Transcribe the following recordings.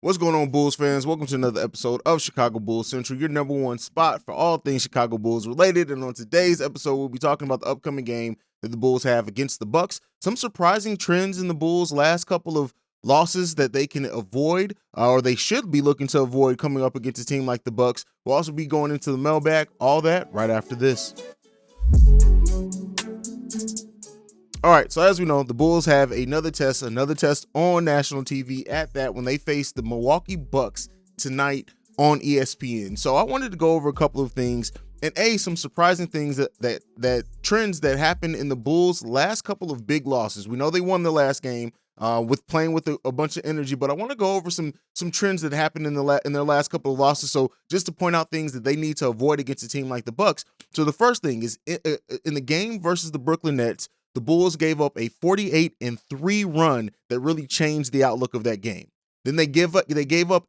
What's going on, Bulls fans? Welcome to another episode of Chicago Bulls Central, your number one spot for all things Chicago Bulls related. And on today's episode, we'll be talking about the upcoming game that the Bulls have against the Bucks. Some surprising trends in the Bulls' last couple of losses that they can avoid, or they should be looking to avoid coming up against a team like the Bucks. We'll also be going into the mailbag, all that right after this. All right, so as we know, the Bulls have another test on national TV at that when they face the Milwaukee Bucks tonight on ESPN. So I wanted to go over a couple of things and some surprising things that trends that happened in the Bulls' last couple of big losses. We know they won the last game with playing with a bunch of energy, but I want to go over some trends that happened in their last couple of losses. So just to point out things that they need to avoid against a team like the Bucks. So the first thing is in the game versus the Brooklyn Nets, the Bulls gave up a 48-3 run that really changed the outlook of that game. Then they gave up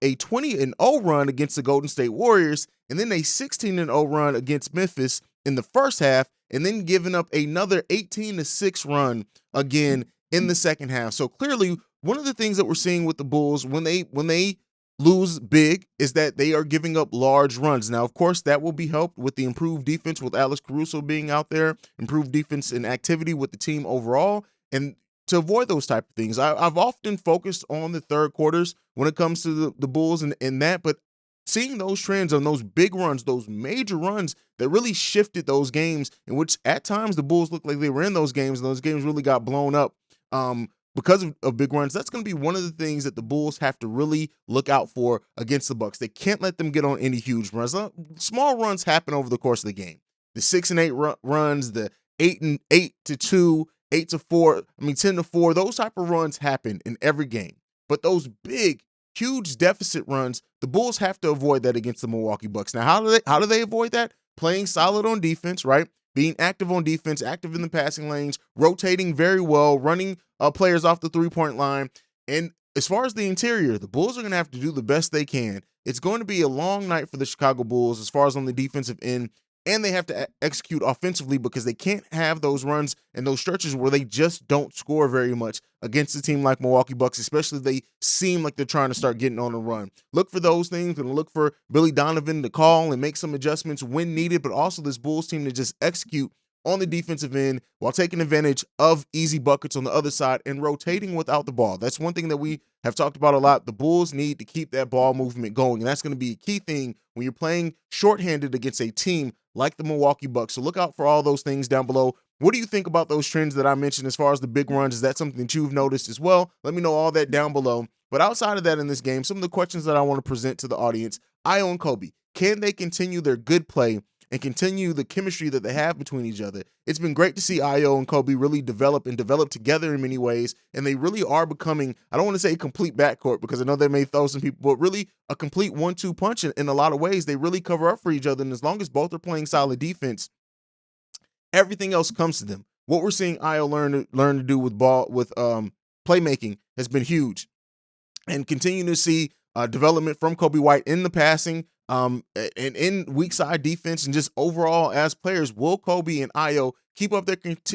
a 20-0 run against the Golden State Warriors, and then a 16-0 run against Memphis in the first half, and then giving up another 18-6 run again in the second half. So clearly, one of the things that we're seeing with the Bulls when they lose big is that they are giving up large runs. Now, of course, that will be helped with the improved defense with Alex Caruso being out there, improved defense and activity with the team overall. And to avoid those type of things, I've often focused on the third quarters when it comes to the Bulls and that, but seeing those trends on those big runs, those major runs that really shifted those games, in which at times the Bulls looked like they were in those games, and those games really got blown up. Because of big runs, that's going to be one of the things that the Bulls have to really look out for against the Bucks. They can't let them get on any huge runs. Small runs happen over the course of the game. The 6-8 runs, the 8-2, 8-4, 10-4, those type of runs happen in every game. But those big, huge deficit runs, the Bulls have to avoid that against the Milwaukee Bucks. Now, how do they avoid that? Playing solid on defense, right? Being active on defense, active in the passing lanes, rotating very well, running players off the three-point line. And as far as the interior, the Bulls are going to have to do the best they can. It's going to be a long night for the Chicago Bulls as far as on the defensive end, and they have to execute offensively because they can't have those runs and those stretches where they just don't score very much against a team like Milwaukee Bucks, especially if they seem like they're trying to start getting on a run. Look for those things and look for Billy Donovan to call and make some adjustments when needed, but also this Bulls team to just execute on the defensive end while taking advantage of easy buckets on the other side and rotating without the ball. That's one thing that we have talked about a lot. The Bulls need to keep that ball movement going, and that's going to be a key thing when you're playing shorthanded against a team like the Milwaukee Bucks. So look out for all those things down below. What do you think about those trends that I mentioned as far as the big runs? Is that something that you've noticed as well? Let me know all that down below. But outside of that in this game, some of the questions that I want to present to the audience, Ayo and Kobe, can they continue their good play and continue the chemistry that they have between each other? It's been great to see Ayo and Kobe really develop together in many ways, and they really are becoming, I don't want to say a complete backcourt because I know they may throw some people, but really a complete 1-2 punch in a lot of ways. They really cover up for each other, and as long as both are playing solid defense, everything else comes to them. What we're seeing Ayo learn to do with playmaking has been huge, and continuing to see development from Kobe White in the passing, and in weak side defense, and just overall as players. Will Kobe and Ayo keep up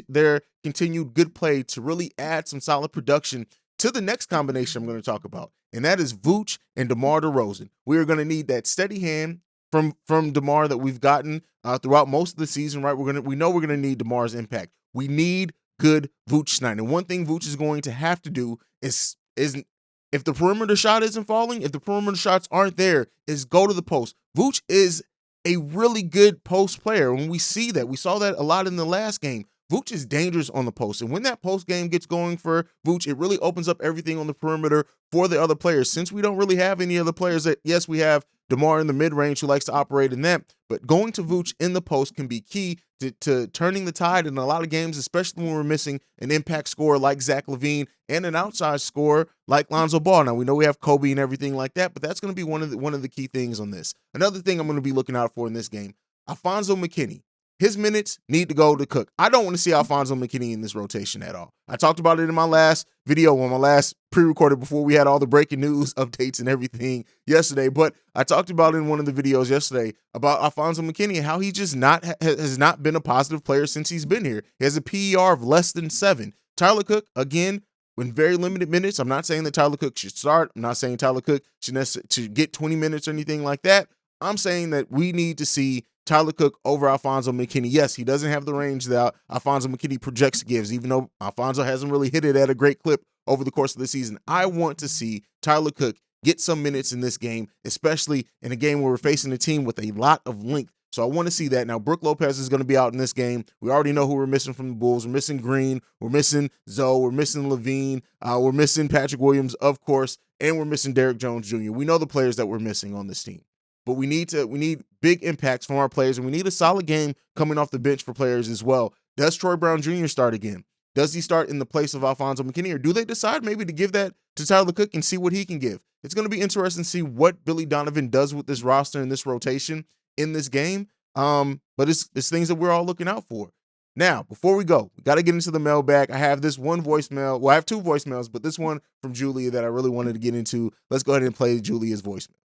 their continued good play to really add some solid production to the next combination I'm going to talk about, and that is Vooch and DeMar DeRozan. We are going to need that steady hand from DeMar that we've gotten throughout most of the season, right? We know we're gonna need DeMar's impact. We need good Vooch tonight. And one thing Vooch is going to have to do is if the perimeter shot isn't falling, if the perimeter shots aren't there, is go to the post. Vooch is a really good post player. When we see that, we saw that a lot in the last game. Vooch is dangerous on the post. And when that post game gets going for Vooch, it really opens up everything on the perimeter for the other players. Since we don't really have any other players yes, we have DeMar in the mid-range who likes to operate in that, but going to Vooch in the post can be key to turning the tide in a lot of games, especially when we're missing an impact scorer like Zach LaVine and an outside scorer like Lonzo Ball. Now, we know we have Kobe and everything like that, but that's going to be one of the key things on this. Another thing I'm going to be looking out for in this game, Alfonzo McKinney. His minutes need to go to Cook. I don't want to see Alfonzo McKinney in this rotation at all. I talked about it in my last video, on my last pre-recorded before we had all the breaking news updates and everything yesterday. But I talked about it in one of the videos yesterday about Alfonzo McKinney and how he just has not been a positive player since he's been here. He has a PER of less than 7. Tyler Cook, again, in very limited minutes. I'm not saying that Tyler Cook should start. I'm not saying Tyler Cook should get 20 minutes or anything like that. I'm saying that we need to see Tyler Cook over Alfonso McKinney. Yes, he doesn't have the range that Alfonso McKinney projects gives, even though Alfonso hasn't really hit it at a great clip over the course of the season. I want to see Tyler Cook get some minutes in this game, especially in a game where we're facing a team with a lot of length. So I want to see that. Now, Brook Lopez is going to be out in this game. We already know who we're missing from the Bulls. We're missing Green. We're missing Zoe. We're missing Levine. We're missing Patrick Williams, of course, and we're missing Derrick Jones Jr. We know the players that we're missing on this team. But we need big impacts from our players, and we need a solid game coming off the bench for players as well. Does Troy Brown Jr. start again? Does he start in the place of Alfonso McKinney, or do they decide maybe to give that to Tyler Cook and see what he can give? It's going to be interesting to see what Billy Donovan does with this roster and this rotation in this game. But it's things that we're all looking out for. Now, before we go, we got to get into the mailbag. I have this one voicemail. Well, I have two voicemails, but this one from Julia that I really wanted to get into. Let's go ahead and play Julia's voicemail.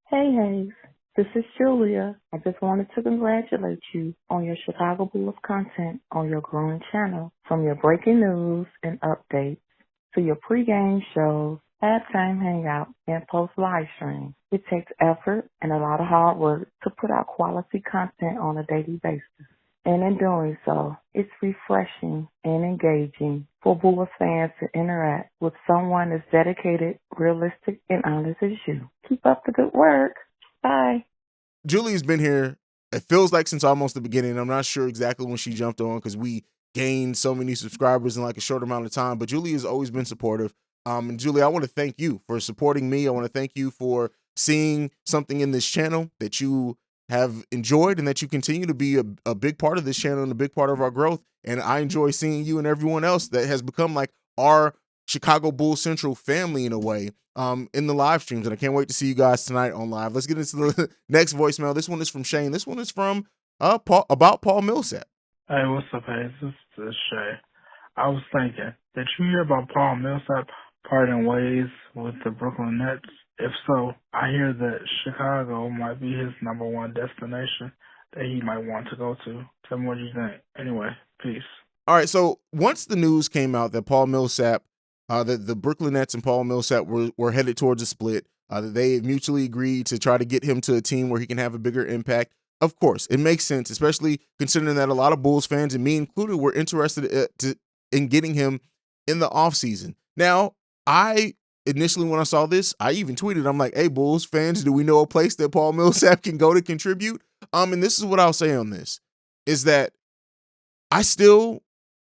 Hey, Haize. This is Julia. I just wanted to congratulate you on your Chicago Bulls content on your growing channel. From your breaking news and updates to your pregame shows, halftime hangout, and post live stream. It takes effort and a lot of hard work to put out quality content on a daily basis. And in doing so, it's refreshing and engaging for Bulls fans to interact with someone as dedicated, realistic, and honest as you. Keep up the good work. Bye. Julie's been here, it feels like, since almost the beginning. I'm not sure exactly when she jumped on because we gained so many subscribers in like a short amount of time, but Julie has always been supportive. And Julie, I want to thank you for supporting me. I want to thank you for seeing something in this channel that you have enjoyed and that you continue to be a big part of this channel and a big part of our growth. And I enjoy seeing you and everyone else that has become like our Chicago Bulls Central family in a way in the live streams. And I can't wait to see you guys tonight on live. Let's get into the next voicemail. This one is from Shane. This one is from Paul Millsap. Hey, what's up, Haize? This is Shay. I was thinking, did you hear about Paul Millsap parting ways with the Brooklyn Nets? If so, I hear that Chicago might be his number one destination that he might want to go to. Tell me what you think. Anyway, peace. All right, so once the news came out that Paul Millsap, that the Brooklyn Nets and Paul Millsap were headed towards a split, that they mutually agreed to try to get him to a team where he can have a bigger impact. Of course, it makes sense, especially considering that a lot of Bulls fans, and me included, were interested in getting him in the offseason. Now, initially, when I saw this, I even tweeted, I'm like, hey, Bulls fans, do we know a place that Paul Millsap can go to contribute? And this is what I'll say on this, is that I still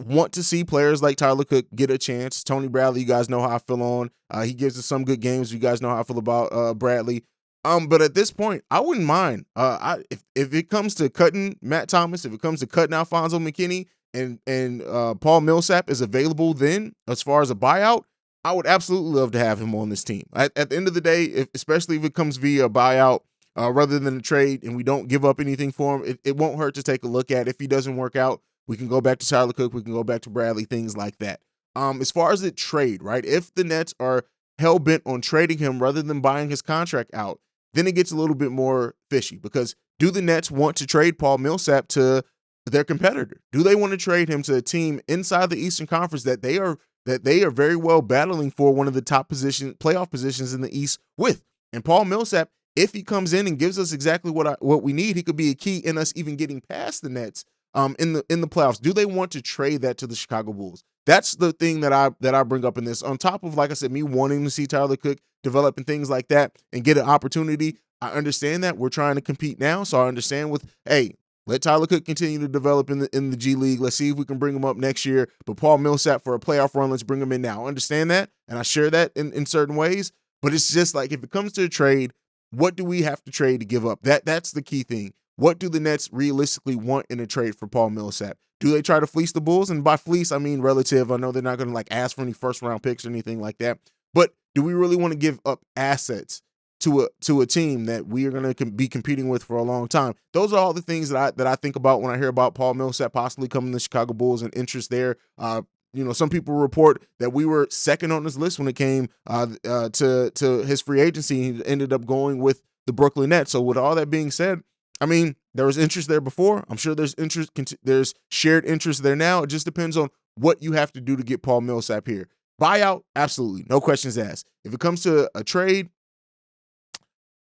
want to see players like Tyler Cook get a chance. Tony Bradley, you guys know how I feel on. He gives us some good games. You guys know how I feel about Bradley. But at this point, I wouldn't mind. If it comes to cutting Matt Thomas, if it comes to cutting Alfonso McKinney, and Paul Millsap is available then as far as a buyout, I would absolutely love to have him on this team. At the end of the day, especially if it comes via a buyout rather than a trade and we don't give up anything for him, it won't hurt to take a look at. If he doesn't work out, we can go back to Tyler Cook. We can go back to Bradley, things like that. As far as the trade, right, if the Nets are hell-bent on trading him rather than buying his contract out, then it gets a little bit more fishy, because do the Nets want to trade Paul Millsap to their competitor? Do they want to trade him to a team inside the Eastern Conference that they are very well battling for one of the top playoff positions in the East with? And Paul Millsap, if he comes in and gives us exactly what we need, he could be a key in us even getting past the Nets in the playoffs. Do they want to trade that to the Chicago Bulls? That's the thing that I bring up in this. On top of, like I said, me wanting to see Tyler Cook develop and things like that and get an opportunity, I understand that we're trying to compete now. So I understand with, hey, let Tyler Cook continue to develop in the G League. Let's see if we can bring him up next year. But Paul Millsap for a playoff run, let's bring him in now. I understand that, and I share that in certain ways. But it's just like, if it comes to a trade, what do we have to trade to give up? That's the key thing. What do the Nets realistically want in a trade for Paul Millsap? Do they try to fleece the Bulls? And by fleece, I mean relative. I know they're not going to like ask for any first-round picks or anything like that. But do we really want to give up assets to a team that we are going to be competing with for a long time? Those are all the things that I think about when I hear about Paul Millsap possibly coming to the Chicago Bulls and interest there. Some people report that we were second on this list when it came to his free agency. He ended up going with the Brooklyn Nets. So with all that being said, I mean, there was interest there before. I'm sure there's shared interest there now. It just depends on what you have to do to get Paul Millsap here. Buyout, absolutely. No questions asked. If it comes to a trade,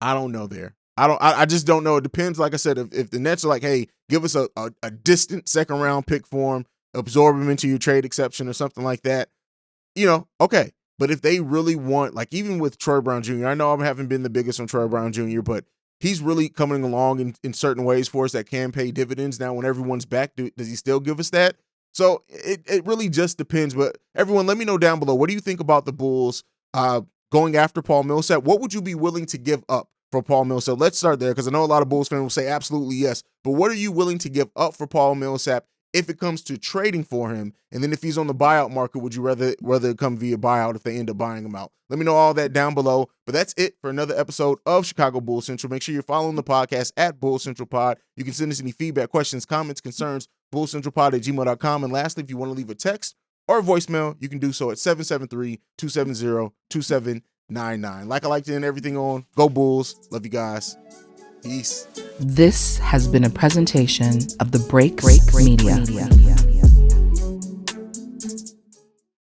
I don't know there. I just don't know. It depends. Like I said, if the Nets are like, hey, give us a distant second round pick for him, absorb him into your trade exception or something like that, okay. But if they really want, like even with Troy Brown Jr., I know I haven't been the biggest on Troy Brown Jr., but he's really coming along in certain ways for us that can pay dividends. Now, when everyone's back, does he still give us that? So it really just depends. But everyone, let me know down below. What do you think about the Bulls going after Paul Millsap? What would you be willing to give up for Paul Millsap? Let's start there, because I know a lot of Bulls fans will say absolutely yes. But what are you willing to give up for Paul Millsap if it comes to trading for him? And then if he's on the buyout market, would you rather it come via buyout if they end up buying him out? Let me know all that down below. But that's it for another episode of Chicago Bulls Central. Make sure you're following the podcast at Bulls Central Pod. You can send us any feedback, questions, comments, concerns, bullscentralpod@gmail.com. And lastly, if you want to leave a text or a voicemail, you can do so at 773-270-2799. Like I like to end everything on, go Bulls. Love you guys. Peace. This has been a presentation of the Break Media.